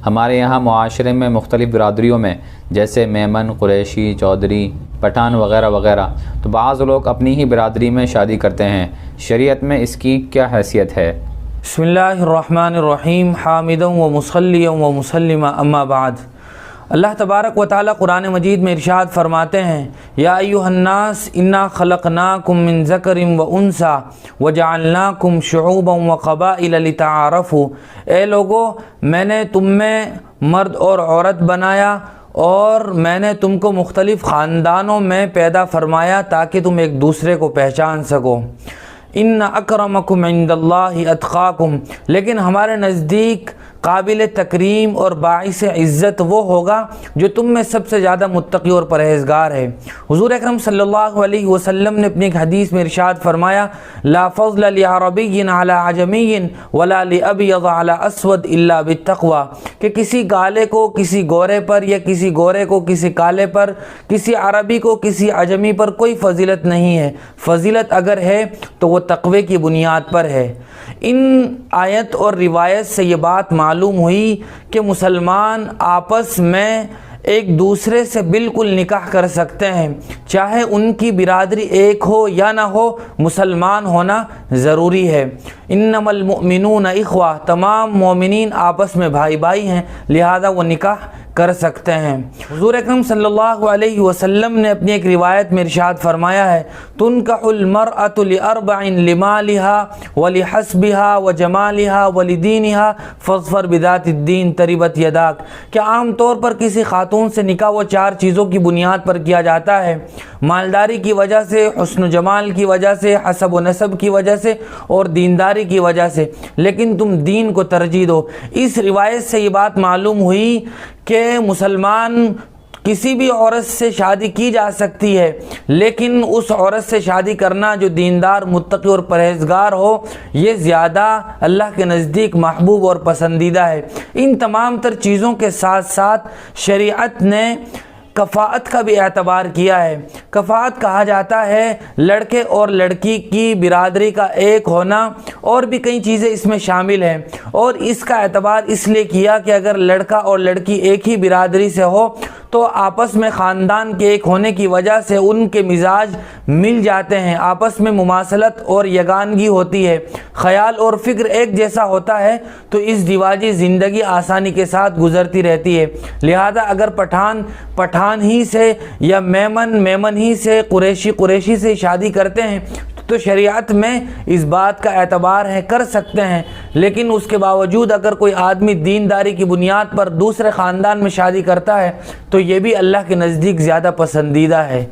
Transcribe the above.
ہمارے یہاں معاشرے میں مختلف برادریوں میں جیسے میمن، قریشی، چودھری، پٹھان وغیرہ وغیرہ، تو بعض لوگ اپنی ہی برادری میں شادی کرتے ہیں، شریعت میں اس کی کیا حیثیت ہے؟ بسم اللہ الرحمن الرحیم، حامدا و مصلیا و مسلما، اما بعد۔ اللہ تبارک و تعالی قرآن مجید میں ارشاد فرماتے ہیں، یا ایھا الناس انا خلقناکم من ذکر و انثی وجعلناکم شعوبا و قبائل لتعارفوا، اے لوگو میں نے تم میں مرد اور عورت بنایا اور میں نے تم کو مختلف خاندانوں میں پیدا فرمایا تاکہ تم ایک دوسرے کو پہچان سکو۔ ان اکرمکم عند اللہ اتقاکم، لیکن ہمارے نزدیک قابل تکریم اور باعث عزت وہ ہوگا جو تم میں سب سے زیادہ متقی اور پرہیزگار ہے۔ حضور اکرم صلی اللہ علیہ وسلم نے اپنی ایک حدیث میں ارشاد فرمایا، لا فضل لعربی علی عجمی ولا لابیض علی اسود الا بالتقوی، کہ کسی کالے کو کسی گورے پر یا کسی گورے کو کسی کالے پر، کسی عربی کو کسی عجمی پر کوئی فضیلت نہیں ہے، فضیلت اگر ہے تو وہ تقوی کی بنیاد پر ہے۔ ان آیت اور روایت سے یہ بات معلوم ہوئی کہ مسلمان آپس میں ایک دوسرے سے بالکل نکاح کر سکتے ہیں، چاہے ان کی برادری ایک ہو یا نہ ہو، مسلمان ہونا ضروری ہے۔ انما المؤمنون اخوہ، تمام مومنین آپس میں بھائی بھائی ہیں، لہذا وہ نکاح کر سکتے ہیں۔ حضور اکرم صلی اللہ علیہ وسلم نے اپنی ایک روایت میں ارشاد فرمایا ہے، تنکح المرأة لأربع لمالها ولحسبها وجمالها ولدینها فاظفر بذات الدین تربت یداک، کہ عام طور پر کسی خاتون سے نکاح وہ چار چیزوں کی بنیاد پر کیا جاتا ہے، مالداری کی وجہ سے، حسن و جمال کی وجہ سے، حسب و نسب کی وجہ سے اور دینداری کی وجہ سے، لیکن تم دین کو ترجیح دو۔ اس روایت سے یہ بات معلوم ہوئی کہ مسلمان کسی بھی عورت سے شادی کی جا سکتی ہے، لیکن اس عورت سے شادی کرنا جو دیندار، متقی اور پرہیزگار ہو، یہ زیادہ اللہ کے نزدیک محبوب اور پسندیدہ ہے۔ ان تمام تر چیزوں کے ساتھ ساتھ شریعت نے کفاءت کا بھی اعتبار کیا ہے۔ کفاءت کہا جاتا ہے لڑکے اور لڑکی کی برادری کا ایک ہونا، اور بھی کئی چیزیں اس میں شامل ہیں، اور اس کا اعتبار اس لیے کیا کہ اگر لڑکا اور لڑکی ایک ہی برادری سے ہو تو آپس میں خاندان کے ایک ہونے کی وجہ سے ان کے مزاج مل جاتے ہیں، آپس میں مماثلت اور یگانگی ہوتی ہے، خیال اور فکر ایک جیسا ہوتا ہے، تو اس دیواجی زندگی آسانی کے ساتھ گزرتی رہتی ہے۔ لہذا اگر پٹھان ہی سے یا میمن ہی سے، قریشی سے شادی کرتے ہیں تو شریعت میں اس بات کا اعتبار ہے، کر سکتے ہیں، لیکن اس کے باوجود اگر کوئی آدمی دینداری کی بنیاد پر دوسرے خاندان میں شادی کرتا ہے تو یہ بھی اللہ کے نزدیک زیادہ پسندیدہ ہے۔